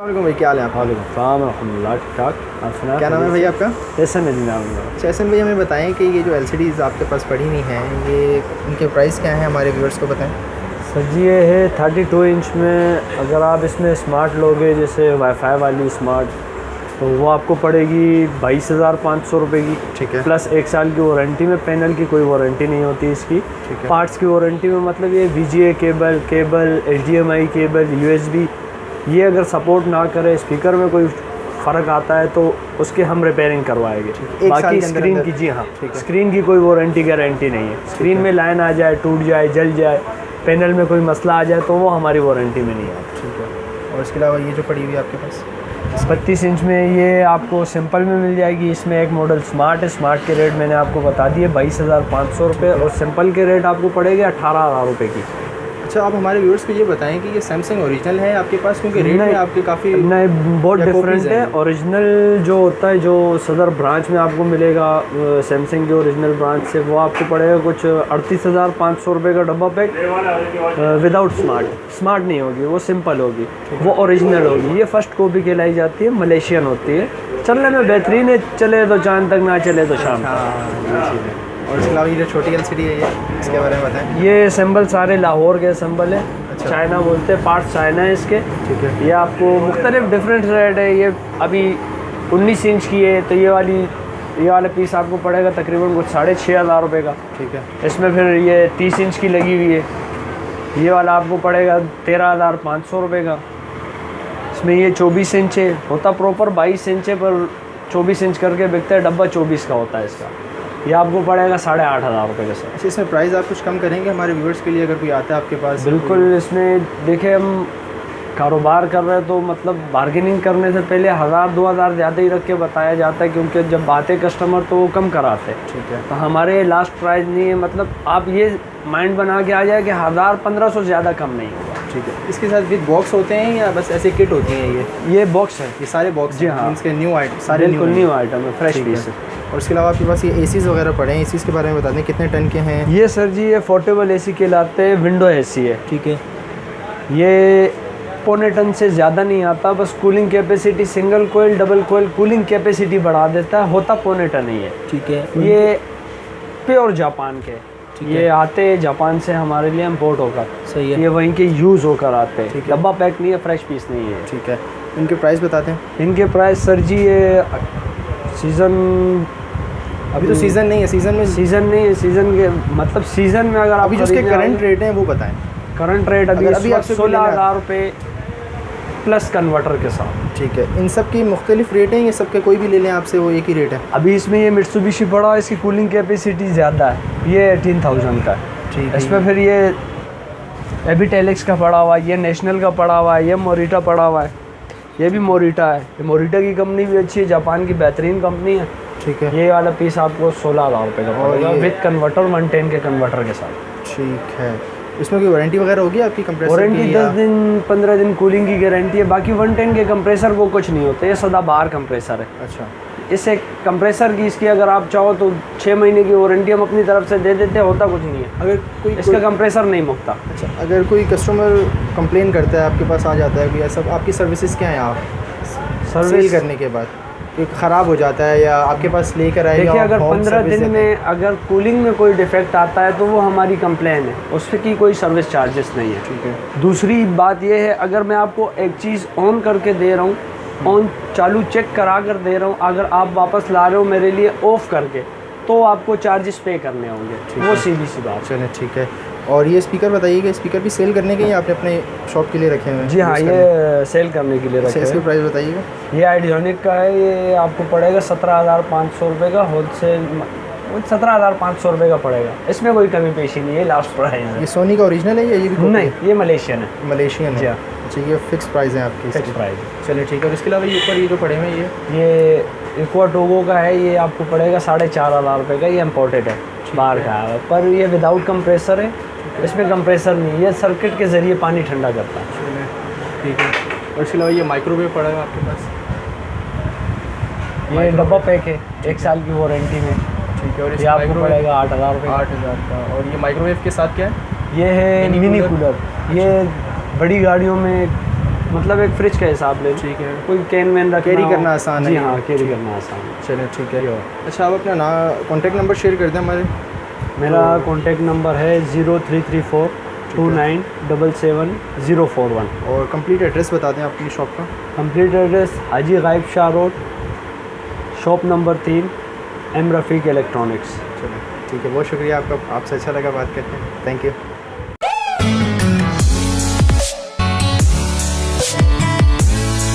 वालेकुम भाई, क्या हाल है आपका? वालेकुम सलाम रहमतुल्लाह। ठीक ठाक। आप सुना? क्या नाम है भैया आपका? ऐसा नहीं नाम है। अच्छा एहसन भैया, हमें बताएं कि ये जो LCDs आपके पास पड़ी हुई हैं, ये इनके प्राइस क्या हैं, हमारे व्यूअर्स को बताएं। सर जी ये है 32 इंच में। अगर आप इसमें स्मार्ट लोगे जैसे वाईफाई वाली स्मार्ट, तो वो आपको पड़ेगी 22,500 रुपये की। ठीक है। प्लस 1 साल की वारंटी में। पैनल की कोई वारंटी नहीं होती इसकी। ठीक है। पार्ट्स की वारंटी में मतलब ये VGA cable HDMI cable USB, ये अगर सपोर्ट ना करे, स्पीकर में कोई फ़र्क आता है तो उसकी हम रिपेयरिंग करवाएंगे। बाकी स्क्रीन की, जी हाँ, स्क्रीन की कोई वारंटी गारंटी नहीं है। स्क्रीन में लाइन आ जाए, टूट जाए, जल जाए, पैनल में कोई मसला आ जाए तो वो हमारी वारंटी में नहीं आती। ठीक है। और इसके अलावा ये जो पड़ी हुई है आपके पास 32 इंच में, ये आपको सिंपल में मिल जाएगी। इसमें एक मॉडल स्मार्ट है। स्मार्ट के रेट मैंने आपको बता दिए 22,500 रुपये, और सिंपल के रेट आपको पड़ेगा 18,000 रुपये की। अच्छा, आप हमारे व्यूअर्स को ये बताएं कि ये सैमसंग ओरिजिनल है आपके पास, क्योंकि रेट में आपके काफ़ी नहीं, बहुत डिफरेंट है। ओरिजिनल जो होता है, जो सदर ब्रांच में आपको मिलेगा सैमसंग के ओरिजिनल ब्रांच से, वो आपको पड़ेगा कुछ 38,500 रुपये का डब्बा पैक, विदाउट स्मार्ट नहीं होगी, वो सिंपल होगी, वो ओरिजिनल होगी। ये फर्स्ट कॉपी कहलाई जाती है, मलेशियन होती है। चलने में बेहतरीन है, चले तो चांद तक, ना चले तो शाम तक। और इसके अलावा ये जो छोटी LCD है, ये इसके बारे में बताएं। ये असेंबल सारे लाहौर के असेंबल है। अच्छा। चाइना बोलते हैं, पार्ट चाइना है इसके। ठीक है। ये आपको मुख्तलिफ डिफरेंट रेट है। ये अभी 19 इंच की है, तो ये वाला पीस आपको पड़ेगा तकरीबन कुछ 6,500 रुपये का। ठीक है। इसमें फिर ये 30 इंच की लगी हुई है, ये वाला आपको पड़ेगा 13,500 रुपये का। इसमें ये 24 इंच है, होता प्रॉपर 22 इंच है, पर 24 इंच करके बिकता है, डब्बा 24 का होता है इसका। ये आपको पड़ेगा 8,500 रुपये का सर। अच्छा, इसमें प्राइस आप कुछ कम करेंगे हमारे व्यूअर्स के लिए, अगर कोई आता है आपके पास? बिल्कुल। इसमें देखिए, हम कारोबार कर रहे हैं तो मतलब बार्गेनिंग करने से पहले 1,000-2,000 ज़्यादा ही रख के बताया जाता है, क्योंकि जब आते कस्टमर तो वो कम कराते हैं। ठीक है। तो हमारे लास्ट प्राइस नहीं है, मतलब आप ये माइंड बना के आ जाए कि 1,000-1,500 ज़्यादा कम नहीं होगा। ठीक है। इसके साथ विद बॉक्स होते हैं या बस ऐसे किट होती हैं? ये बॉक्स है, ये सारे बॉक्स? जी हाँ, इसके न्यू आइटम, सारे बिल्कुल न्यू आइटम है, फ्रेश पीस है। और इसके अलावा आपके पास ये ACs वगैरह पड़े हैं, ACs के बारे में बता दें, कितने टन के हैं? ये सर जी ये पोर्टेबल AC कहलाते हैं, विंडो AC है। ठीक है। ये 1.25 टन से ज़्यादा नहीं आता, बस कूलिंग कैपेसिटी सिंगल कोयल डबल कोयल कूलिंग कैपेसिटी बढ़ा देता है, होता 1.25 टन ही है। ठीक है। ये प्योर जापान के, ये आते हैं जापान से, हमारे लिए इम्पोर्ट होकर। सही है। ये वहीं के यूज़ होकर आते हैं, ठीक है। डब्बा पैक नहीं है, फ्रेश पीस नहीं है। ठीक है। इनके प्राइस बताते हैं। इनके प्राइस सर जी ये सीज़न, अभी तो सीज़न नहीं है, सीज़न नहीं है, सीज़न के मतलब सीज़न में अगर अभी जो उसके करंट रेट हैं वो बताएं। करंट रेट अभी आपसे 16,000 रुपये प्लस कन्वर्टर के साथ। ठीक है। इन सब की मुख्तलिफ रेट हैं, ये सब के कोई भी ले लें आपसे वो एक ही रेट है? अभी इसमें ये मित्सुबिशी पड़ा है, इसकी कूलिंग कैपेसिटी ज़्यादा है, ये 18,000 का है। ठीक है। इसमें फिर ये एबिटेलिक्स का पड़ा हुआ है, ये नेशनल का पड़ा हुआ है, ये मोरिटा पड़ा हुआ है, ये भी मोरिटा है। ये मोरिटा की कंपनी भी अच्छी है, जापान की बेहतरीन कंपनी है। ठीक है। ये वाला पीस आपको 16,000 रुपये का पड़ेगा विद कन्वर्टर, 110 के कन्वर्टर के साथ। ठीक है। इसमें कोई वारंटी वगैरह होगी आपकी कंप्रेसर की? वारंटी 10 दिन 15 दिन कूलिंग की गारंटी है। बाकी 110 के कंप्रेसर वो कुछ नहीं होते, ये सदाबहार कंप्रेसर है। अच्छा। इससे कंप्रेसर की इसकी अगर आप चाहो तो 6 महीने की वारंटी हम अपनी तरफ से दे देते हैं, होता कुछ नहीं है। अगर कोई इसका कंप्रेसर नहीं मुकता। अच्छा, अगर कोई कस्टमर कंप्लेन करता है आपके पास आ जाता है कोई ऐसा, आपकी सर्विसेज क्या हैं? आप सर्विस करने के बाद कोई ख़राब हो जाता है या आपके पास लेकर आएगा? देखिए, अगर 15 दिन में अगर कूलिंग में कोई डिफेक्ट आता है तो वो हमारी कंप्लेन है, उसकी कोई सर्विस चार्जेस नहीं है। ठीक है। दूसरी बात ये है, अगर मैं आपको एक चीज़ ऑन करके दे रहा हूँ, ऑन चालू चेक करा कर दे रहा हूँ, अगर आप वापस ला रहे हो मेरे लिए ऑफ़ करके, तो आपको चार्जेस पे करने होंगे। वो सीधी सी बात। चलें, ठीक है। और ये स्पीकर बताइएगा, स्पीकर भी सेल करने के या आपने अपने शॉप के लिए रखे हुए हैं? जी हाँ, ये सेल करने के लिए रखे हैं। इसका प्राइस बताइएगा। ये आइडियोनिक का है, ये आपको पड़ेगा 17,500 रुपये का, होलसेल 17,500 रुपये का पड़ेगा। इसमें कोई कमी पेशी नहीं है, लास्ट प्राइस है। ये सोनी का ओरिजिनल है या ये भी? नहीं, ये मलेशियन है। मलेशियन है। अच्छा, ये फिक्स प्राइस है आपकी? Fix price. चलिए, ठीक है। और इसके अलावा ये ऊपर ये जो पड़े हुए हैं, ये इक्वा टोगो का है, ये आपको पड़ेगा 4,500 रुपये का। ये इम्पोर्टेड है, बाहर का है, पर ये विदाउट कंप्रेसर है, इसमें कंप्रेसर नहीं, ये सर्किट के ज़रिए पानी ठंडा करता है। ठीक है। और इसके अलावा ये माइक्रोवेव पड़ेगा आपके पास? ये डब्बा पैक है, 1 साल की वारंटी में। ठीक है। और ये आपको पड़ेगा 8,000 रुपये। 8,000 का। और ये माइक्रोवेव के साथ क्या है? ये है मिनी कूलर। ये बड़ी गाड़ियों में मतलब एक फ्रिज का हिसाब ले, ठीक है। कोई कैन वैन रखना कैरी हो। करना आसान है जी ये। हाँ, कैरी करना आसान है। चलिए ठीक है। अच्छा आप अपना कॉन्टैक्ट नंबर शेयर कर दें हमारे। मेरा कॉन्टैक्ट नंबर है 033429777041। और कंप्लीट एड्रेस बता दें अपनी शॉप का। Complete address Haji Ghaib Shah road, shop number 3, M Rafiq electronics. चलिए ठीक है, बहुत शुक्रिया आपका, आपसे अच्छा लगा बात करके। Thank you.